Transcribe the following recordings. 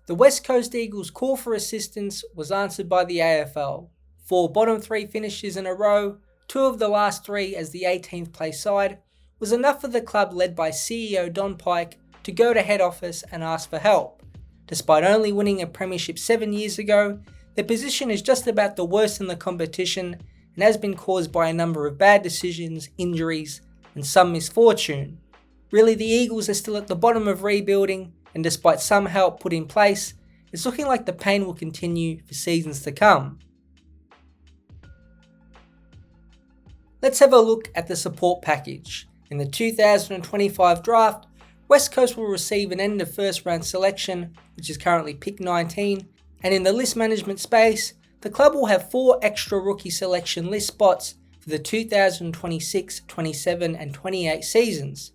The West Coast Eagles' call for assistance was answered by the AFL. 4 bottom 3 finishes in a row, 2 of the last 3 as the 18th place side, was enough for the club led by CEO Don Pike to go to head office and ask for help. Despite only winning a premiership 7 years ago, their position is just about the worst in the competition and has been caused by a number of bad decisions, injuries, and some misfortune. Really, the Eagles are still at the bottom of rebuilding, and despite some help put in place, it's looking like the pain will continue for seasons to come. Let's have a look at the support package. In the 2025 draft, West Coast will receive an end of first round selection, which is currently pick 19, and in the list management space, the club will have 4 extra rookie selection list spots for the 2026, 27 and 28 seasons.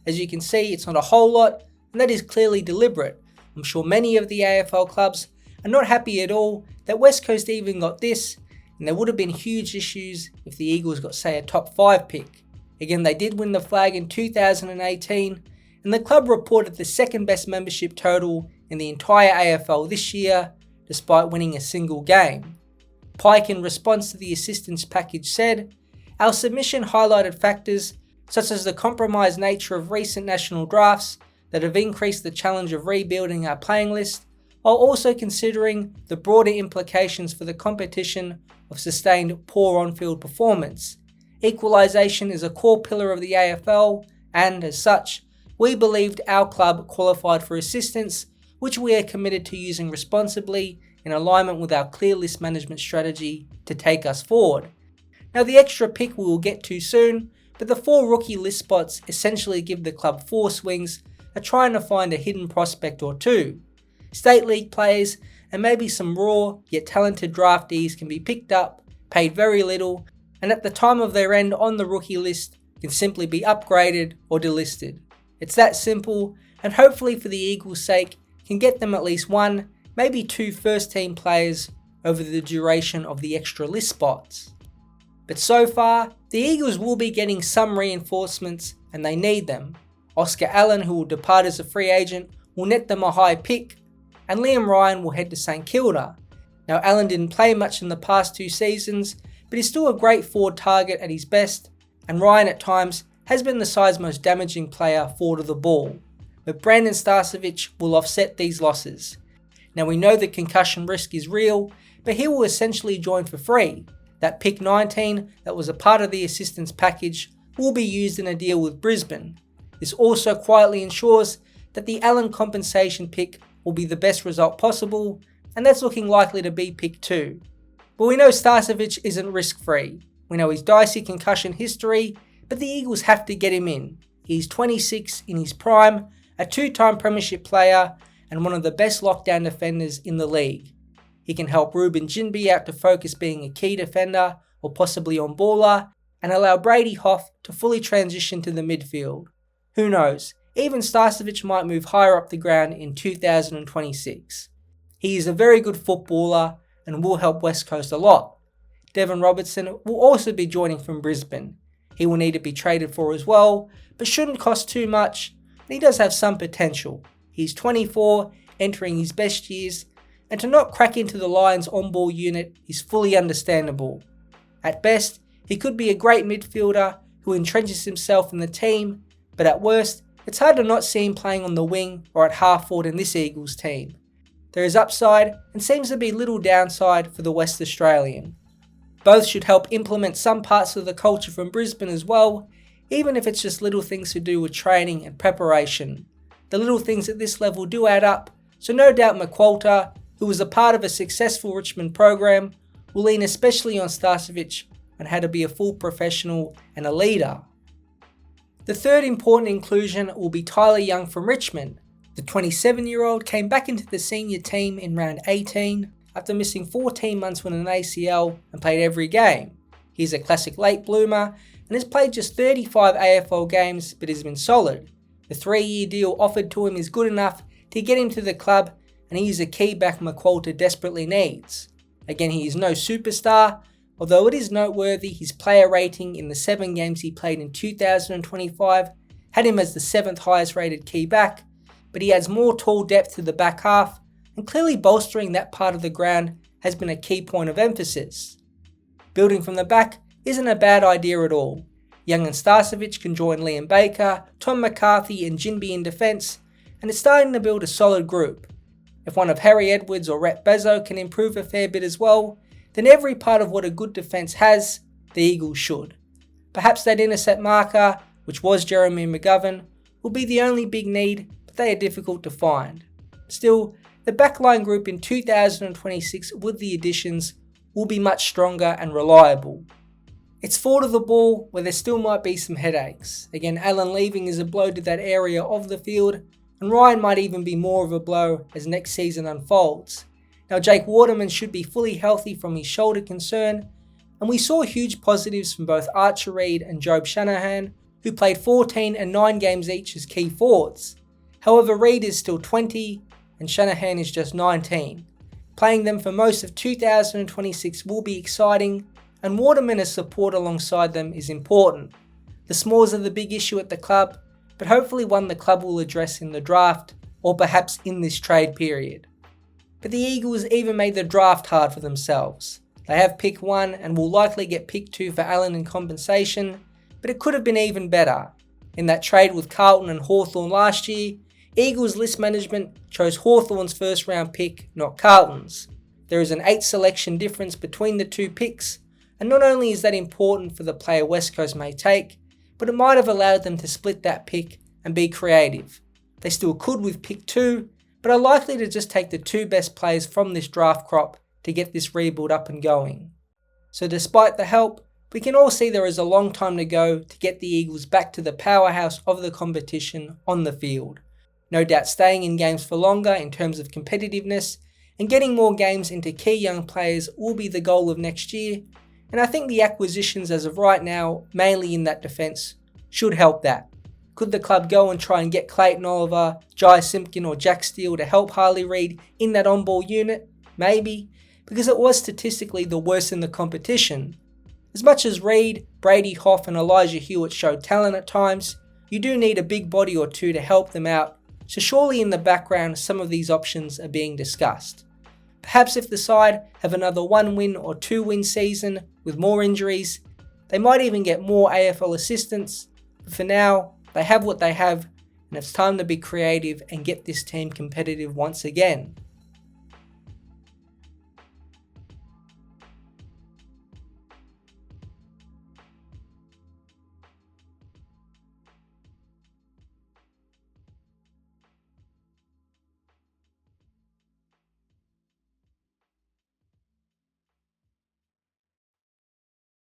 As you can see, it's not a whole lot, and that is clearly deliberate. I'm sure many of the AFL clubs are not happy at all that West Coast even got this, and there would have been huge issues if the Eagles got, say, a top 5 pick. Again, they did win the flag in 2018, and the club reported the second best membership total in the entire AFL this year, despite winning a single game. Pike, in response to the assistance package, said, "Our submission highlighted factors such as the compromised nature of recent national drafts that have increased the challenge of rebuilding our playing list, while also considering the broader implications for the competition of sustained poor on-field performance. Equalisation is a core pillar of the AFL, and as such, we believed our club qualified for assistance, which we are committed to using responsibly in alignment with our clear list management strategy to take us forward." Now, the extra pick we will get to soon, but the 4 rookie list spots essentially give the club 4 swings at trying to find a hidden prospect or 2. State League players and maybe some raw yet talented draftees can be picked up, paid very little, and at the time of their end on the rookie list can simply be upgraded or delisted. It's that simple, and hopefully for the Eagles' sake can get them at least 1, maybe 2 first team players over the duration of the extra list spots. But so far, the Eagles will be getting some reinforcements, and they need them. Oscar Allen, who will depart as a free agent, will net them a high pick, and Liam Ryan will head to St Kilda. Now, Allen didn't play much in the past 2 seasons, but he's still a great forward target at his best, and Ryan at times has been the side's most damaging player forward of the ball. But Brandon Starcevic will offset these losses. Now, we know the concussion risk is real, but he will essentially join for free. That pick 19 that was a part of the assistance package will be used in a deal with Brisbane. This also quietly ensures that the Allen compensation pick will be the best result possible, and that's looking likely to be pick 2. But we know Starcevic isn't risk-free. We know his dicey concussion history, but the Eagles have to get him in. He's 26 in his prime, a 2-time premiership player, and one of the best lockdown defenders in the league. He can help Ruben Jinby out to focus being a key defender or possibly on baller, and allow Brady Hoff to fully transition to the midfield. Who knows, even Starcevic might move higher up the ground in 2026. He is a very good footballer and will help West Coast a lot. Devon Robertson will also be joining from Brisbane. He will need to be traded for as well, but shouldn't cost too much, and he does have some potential. He's 24, entering his best years, and to not crack into the Lions on-ball unit is fully understandable. At best, he could be a great midfielder who entrenches himself in the team, but at worst, it's hard to not see him playing on the wing or at half-forward in this Eagles team. There is upside and seems to be little downside for the West Australian. Both should help implement some parts of the culture from Brisbane as well, even if it's just little things to do with training and preparation. The little things at this level do add up, so no doubt McQualter, who was a part of a successful Richmond program, will lean especially on Starcevic on how to be a full professional and a leader. The third important inclusion will be Tyler Young from Richmond. The 27-year-old came back into the senior team in round 18 after missing 14 months with an ACL and played every game. He's a classic late bloomer and has played just 35 AFL games but has been solid. The 3-year deal offered to him is good enough to get him to the club, and he is a key back McQualter desperately needs. Again, he is no superstar, although it is noteworthy his player rating in the 7 games he played in 2025 had him as the 7th highest rated key back, but he adds more tall depth to the back half and clearly bolstering that part of the ground has been a key point of emphasis. Building from the back isn't a bad idea at all. Young and Starcevic can join Liam Baker, Tom McCarthy and Jinby in defence, and it's starting to build a solid group. If one of Harry Edwards or Rhett Bezzo can improve a fair bit as well, then every part of what a good defence has, the Eagles should. Perhaps that intercept marker, which was Jeremy McGovern, will be the only big need, but they are difficult to find. Still, the backline group in 2026 with the additions will be much stronger and reliable. It's forward of the ball where there still might be some headaches. Again, Allen leaving is a blow to that area of the field, and Ryan might even be more of a blow as next season unfolds. Now Jake Waterman should be fully healthy from his shoulder concern, and we saw huge positives from both Archer Reed and Job Shanahan, who played 14 and 9 games each as key forwards. However, Reed is still 20 and Shanahan is just 19. Playing them for most of 2026 will be exciting, and Waterman as support alongside them is important. The smalls are the big issue at the club, but hopefully one the club will address in the draft or perhaps in this trade period. But the Eagles even made the draft hard for themselves. They have pick 1 and will likely get pick 2 for Allen in compensation, but it could have been even better. In that trade with Carlton and Hawthorn last year, Eagles list management chose Hawthorn's first round pick, not Carlton's. There is an 8 selection difference between the two picks, and not only is that important for the player West Coast may take, but it might have allowed them to split that pick and be creative. They still could with pick 2, but are likely to just take the 2 best players from this draft crop to get this rebuild up and going. So despite the help, we can all see there is a long time to go to get the Eagles back to the powerhouse of the competition on the field. No doubt staying in games for longer in terms of competitiveness and getting more games into key young players will be the goal of next year, and I think the acquisitions as of right now, mainly in that defence, should help that. Could the club go and try and get Clayton Oliver, Jai Simpkin or Jack Steele to help Harley Reid in that on-ball unit? Maybe, because it was statistically the worst in the competition. As much as Reid, Brady Hough and Elijah Hewitt showed talent at times, you do need a big body or two to help them out, so surely in the background some of these options are being discussed. Perhaps if the side have another 1 win or 2 win season with more injuries, they might even get more AFL assistance, but for now, they have what they have, and it's time to be creative and get this team competitive once again.